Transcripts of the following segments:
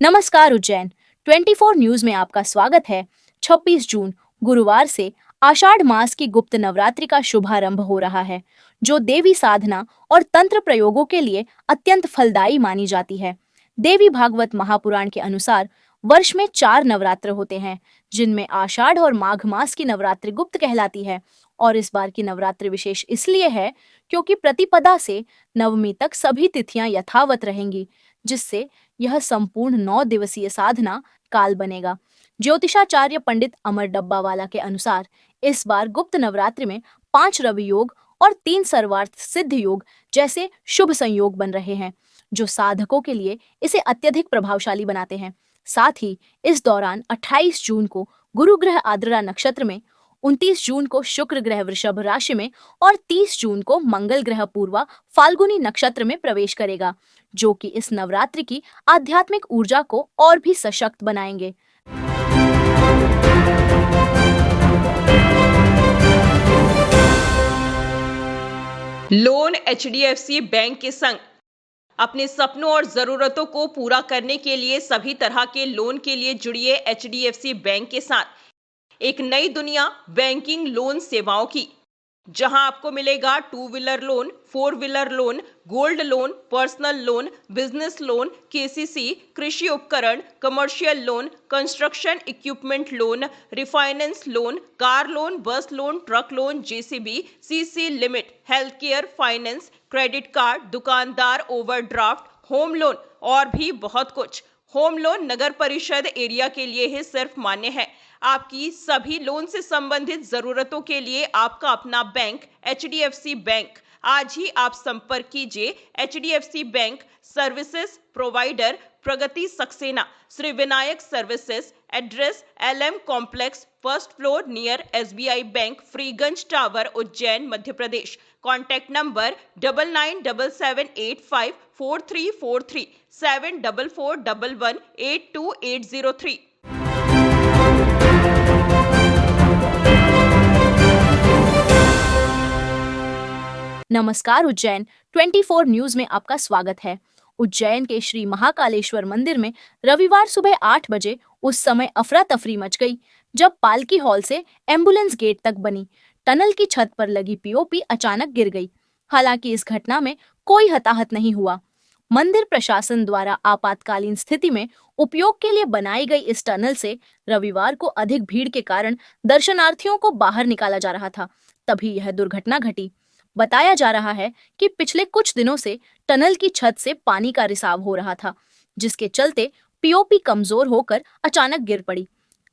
नमस्कार उज्जैन 24 न्यूज में आपका स्वागत है। 26 जून गुरुवार से आषाढ़ मास की गुप्त नवरात्रि का शुभारंभ हो रहा है, जो देवी साधना और तंत्र प्रयोगों के लिए अत्यंत फलदायी मानी जाती है। देवी भागवत महापुराण के अनुसार वर्ष में 4 नवरात्र होते हैं, जिनमें आषाढ़ और माघ मास की नवरात्रि गुप्त कहलाती है। और इस बार की नवरात्रि विशेष इसलिए है क्योंकि प्रतिपदा से नवमी तक सभी तिथियां यथावत रहेंगी, जिससे यह संपूर्ण 9 दिवसीय साधना काल बनेगा। ज्योतिषाचार्य पंडित अमर डब्बावाला के अनुसार इस बार गुप्त नवरात्रि में 5 रवि योग और 3 सर्वार्थ सिद्ध योग जैसे शुभ संयोग बन रहे हैं, जो साधकों के लिए इसे अत्यधिक प्रभावशाली बनाते हैं। साथ ही इस दौरान 28 जून को गुरु ग्रह आद्रा नक्षत्र में, 29 जून को शुक्र ग्रह वृषभ राशि में और 30 जून को मंगल ग्रह पूर्वा फाल्गुनी नक्षत्र में प्रवेश करेगा, जो कि इस नवरात्रि की आध्यात्मिक ऊर्जा को और भी सशक्त बनाएंगे। लोन एचडीएफसी बैंक के संग अपने सपनों और जरूरतों को पूरा करने के लिए सभी तरह के लोन के लिए जुड़िए एचडीएफसी बैंक के साथ। एक नई दुनिया बैंकिंग लोन सेवाओं की, जहां आपको मिलेगा 2 wheeler loan, 4 wheeler loan, gold loan, personal loan, business loan, KCC, कृषि उपकरण, commercial loan, construction equipment loan, refinance loan, car loan, bus loan, truck loan, JCB, CC limit, health care finance, credit card, दुकानदार overdraft, home loan और भी बहुत कुछ। Home loan नगर परिषद area के लिए ही सिर्फ मान्य है। आपकी सभी लोन से संबंधित जरूरतों के लिए आपका अपना बैंक एचडीएफसी बैंक। आज ही आप संपर्क कीजिए HDFC bank services provider Pragati Saxena, Shri Vinayak services, address LM complex, first floor near SBI bank, Freeganj tower, Ujjain, Madhya Pradesh. Contact number 9977854343 7441182803। नमस्कार उज्जैन 24 न्यूज में आपका स्वागत है। उज्जैन के श्री महाकालेश्वर मंदिर में रविवार सुबह 8 बजे उस समय अफरा तफरी मच गई, जब पालकी हॉल से एम्बुलेंस गेट तक बनी टनल की छत पर लगी पीओपी अचानक गिर गई। हालांकि इस घटना में कोई हताहत नहीं हुआ। मंदिर प्रशासन द्वारा आपातकालीन स्थिति में उपयोग के लिए बनाई गई इस टनल से रविवार को अधिक भीड़ के कारण दर्शनार्थियों को बाहर निकाला जा रहा था, तभी यह दुर्घटना घटी। बताया जा रहा है कि पिछले कुछ दिनों से टनल की छत से पानी का रिसाव हो रहा था, जिसके चलते पीओपी कमजोर होकर अचानक गिर पड़ी।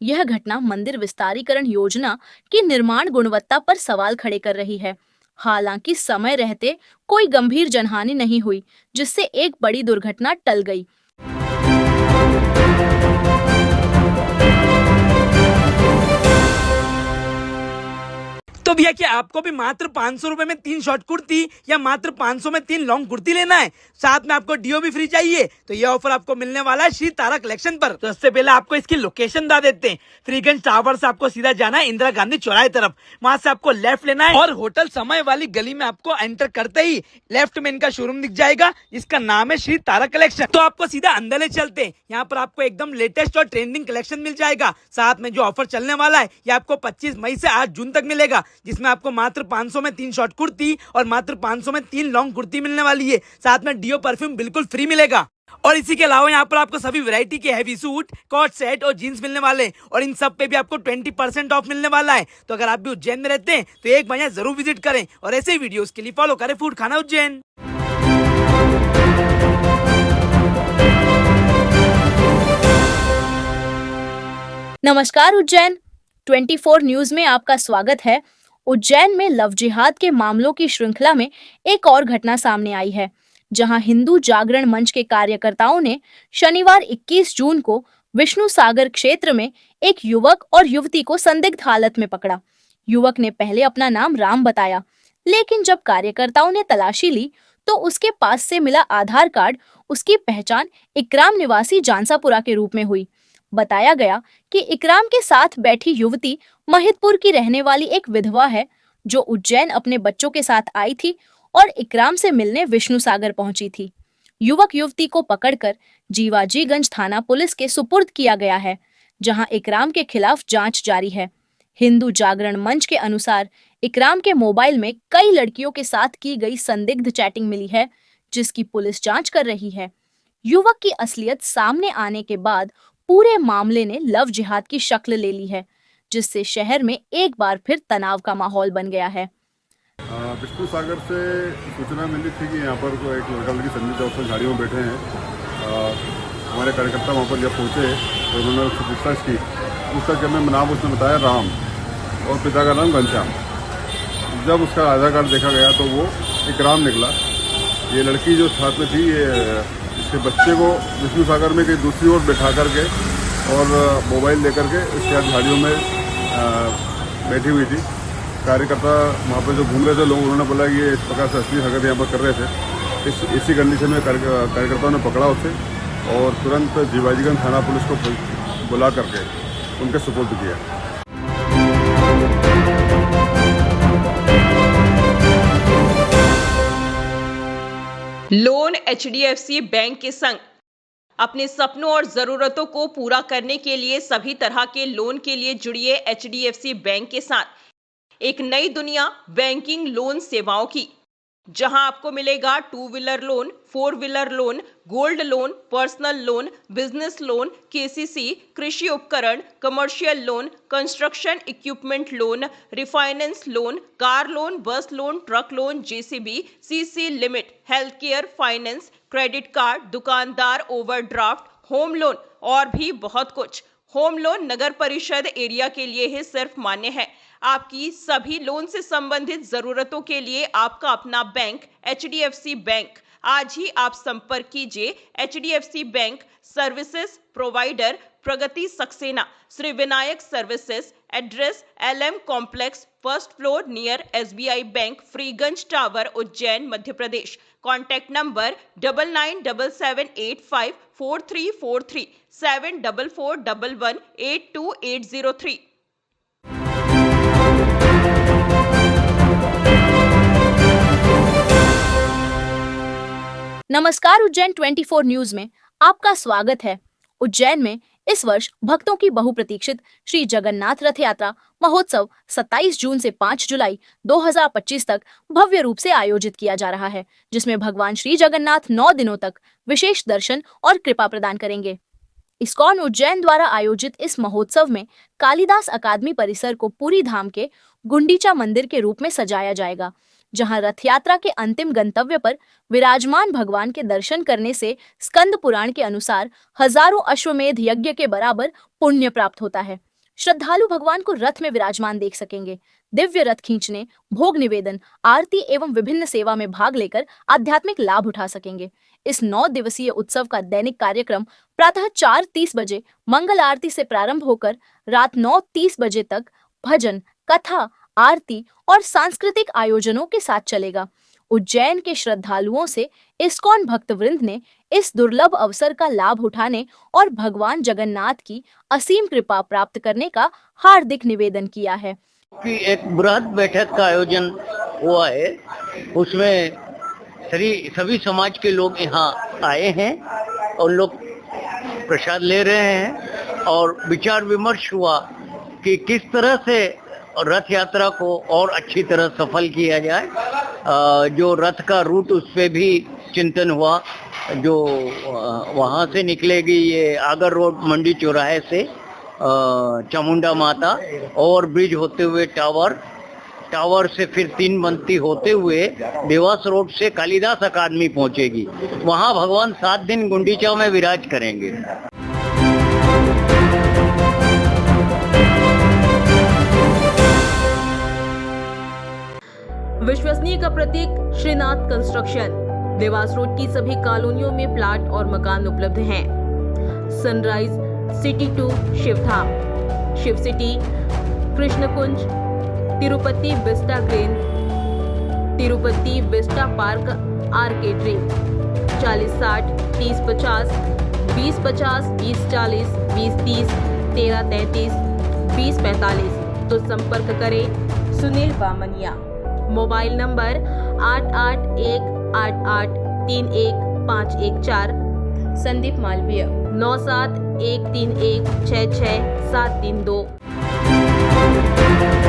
यह घटना मंदिर विस्तारीकरण योजना की निर्माण गुणवत्ता पर सवाल खड़े कर रही है। हालांकि समय रहते कोई गंभीर जनहानि नहीं हुई, जिससे एक बड़ी दुर्घटना टल गई। तो भैया क्या आपको भी मात्र 500 रुपए में 3 शॉर्ट कुर्ती या मात्र 500 में 3 लॉन्ग कुर्ती लेना है, साथ में आपको डीओ भी फ्री चाहिए, तो ये ऑफर आपको मिलने वाला है श्री तारा कलेक्शन पर। तो इससे पहले आपको इसकी लोकेशन बता देते हैं। फ्रीगंज टावर से आपको सीधा जाना है इंदिरा गांधी चौराहे तरफ, वहां से आपको लेफ्ट लेना है और होटल समय वाली गली में आपको एंटर करते ही लेफ्ट में इनका शोरूम दिख जाएगा, जिसका नाम है श्री तारा कलेक्शन। तो आपको सीधा अंदर ले चलते हैं। यहाँ पर आपको एकदम लेटेस्ट और ट्रेंडिंग कलेक्शन मिल जाएगा। साथ में जो ऑफर चलने वाला है ये आपको 25 मई से 8 जून तक मिलेगा, जिसमें आपको मात्र 500 में 3 शॉर्ट कुर्ती और मात्र 500 में 3 लॉन्ग कुर्ती मिलने वाली है। साथ में डीओ परफ्यूम बिल्कुल फ्री मिलेगा। और इसी के अलावा यहाँ पर आपको सभी वैरायटी के हैवी सूट, कॉट सेट और जीन्स मिलने वाले हैं, और इन सब पे भी आपको 20% ऑफ मिलने वाला है। तो अगर आप भी उज्जैन में रहते हैं तो एक बार यहाँ जरूर विजिट करें, और ऐसे ही वीडियोस के लिए फॉलो करें फूड खाना उज्जैन। नमस्कार उज्जैन 24 न्यूज में आपका स्वागत है। उज्जैन में लव जिहाद के मामलों की श्रृंखला में एक और घटना सामने आई है, जहां हिंदू जागरण मंच के कार्यकर्ताओं ने शनिवार 21 जून को विष्णु सागर क्षेत्र में एक युवक और युवती को संदिग्ध हालत में पकड़ा। युवक ने पहले अपना नाम राम बताया, लेकिन जब कार्यकर्ताओं ने तलाशी ली तो उसके पास से मिला आधार कार्ड उसकी पहचान इकराम निवासी जानसापुरा के रूप में हुई। बताया गया कि इकराम के साथ बैठी युवती महिदपुर की रहने वाली एक विधवा है, जो उज्जैन अपने बच्चों के साथ आई थी और इकराम से मिलने विष्णु सागर पहुंची थी। युवक युवती को पकड़कर जीवाजीगंज थाना पुलिस के सुपुर्द किया गया है, जहां इकराम के खिलाफ जांच जारी है। हिंदू जागरण मंच के अनुसार इकराम के मोबाइल में कई लड़कियों के साथ की गई संदिग्ध चैटिंग मिली है, जिसकी पुलिस जांच कर रही है। युवक की असलियत सामने आने के बाद पूरे मामले ने लव जिहाद की शक्ल ले ली है, जिससे शहर में एक बार फिर तनाव का माहौल बन गया है। विष्णु सागर से सूचना मिली थी कि यहाँ पर एक लड़का लड़की संदिग्ध अवस्था में झाड़ियों में बैठे हैं। हमारे कार्यकर्ता वहाँ पर जब पहुँचे तो उन्होंने उससे पूछताछ की। पूछताछ करने में नाम उसने बताया राम और पिता का नाम घनश्याम। जब उसका आधार कार्ड देखा गया तो वो इकराम निकला। ये लड़की जो साथ में थी, ये इसके बच्चे को विष्णु सागर में कहीं दूसरी ओर बैठा करके और मोबाइल लेकर के इसके साथ झाड़ियों में बैठी हुई थी। कार्यकर्ता वहाँ पर जो घूम रहे थे लोग, उन्होंने बोला कि ये इस प्रकार से असली हरकत यहाँ पर कर रहे थे। इसी कंडीशन में कार्यकर्ताओं ने पकड़ा उसे और तुरंत जीवाजीगंज थाना पुलिस को बुला करके उनके सुपुर्द किया। लोन HDFC बैंक के संग अपने सपनों और जरूरतों को पूरा करने के लिए सभी तरह के लोन के लिए जुड़िए HDFC बैंक के साथ एक नई दुनिया बैंकिंग लोन सेवाओं की, जहां आपको मिलेगा 2 wheeler loan, 4 wheeler loan, gold loan, personal loan, business loan, KCC, कृषि उपकरण, commercial loan, construction equipment loan, refinance loan, car loan, bus loan, truck loan, JCB, CC limit, health care, finance, credit card, दुकानदार overdraft, home loan और भी बहुत कुछ। Home loan नगर परिषद area के लिए ही सिर्फ मान्य है। आपकी सभी लोन से संबंधित जरूरतों के लिए आपका अपना बैंक HDFC बैंक। आज ही आप संपर्क कीजिए HDFC bank services provider Pragati Saxena, Shri Vinayak services, address LM complex, first floor near SBI bank, Freeganj tower, Ujjain, Madhya Pradesh. Contact number 9977854343 7441182803। नमस्कार, उज्जैन 24 न्यूज में आपका स्वागत है। उज्जैन में इस वर्ष भक्तों की बहुप्रतीक्षित श्री जगन्नाथ रथ यात्रा महोत्सव 27 जून से 5 जुलाई 2025 तक भव्य रूप से आयोजित किया जा रहा है, जिसमें भगवान श्री जगन्नाथ 9 दिनों तक विशेष दर्शन और कृपा प्रदान करेंगे। इस्कॉन उज्जैन द्वारा आयोजित इस महोत्सव में कालिदास अकादमी परिसर को पूरी धाम के गुंडीचा मंदिर के रूप में सजाया जाएगा, जहां रथ यात्रा के अंतिम गंतव्य पर विराजमान भगवान के दर्शन करने से स्कंद पुराण के अनुसार हजारों अश्वमेध यज्ञ के बराबर पुण्य प्राप्त होता है। श्रद्धालु भगवान को रथ में विराजमान देख सकेंगे। दिव्य रथ खींचने, भोग निवेदन, आरती एवं विभिन्न सेवा में भाग लेकर आध्यात्मिक लाभ उठा सकेंगे। इस 9 दिवसीय उत्सव का दैनिक कार्यक्रम प्रातः 4:30 बजे मंगल आरती से प्रारंभ होकर रात 9:30 बजे तक भजन, कथा, आरती और सांस्कृतिक आयोजनों के साथ चलेगा। उज्जैन के श्रद्धालुओं से इस्कॉन भक्तवृंद ने इस दुर्लभ अवसर का लाभ उठाने और भगवान जगन्नाथ की असीम कृपा प्राप्त करने का हार्दिक निवेदन किया है। कि एक बृहद बैठक का आयोजन हुआ है, उसमें सभी समाज के लोग यहाँ आए हैं और लोग प्रसाद ले रहे हैं और विचार विमर्श हुआ कि किस तरह से रथ यात्रा को और अच्छी तरह सफल किया जाए। जो रथ का रूट उस पे भी चिंतन हुआ, जो वहाँ से निकलेगी ये आगर रोड मंडी चौराहे से चामुंडा माता और ब्रिज होते हुए टावर से फिर 3 बंती होते हुए देवास रोड से कालिदास अकादमी पहुंचेगी। वहाँ भगवान 7 दिन गुंडीचा में विराज करेंगे। विश्वसनीय का प्रतीक श्रीनाथ कंस्ट्रक्शन। देवास रोड की सभी कॉलोनियों में प्लाट और मकान उपलब्ध हैं। Sunrise city 2 Shivdham, Shiv city, Krishnakunj, Tirupati vista green, Tirupati vista park आर्केड्री। 4060 3050 2050 2040 2030 1333 2045। तो संपर्क करें सुनील बामनिया। Mobile number 8818831555। 514 संदीप मालवीय 97 131 66 732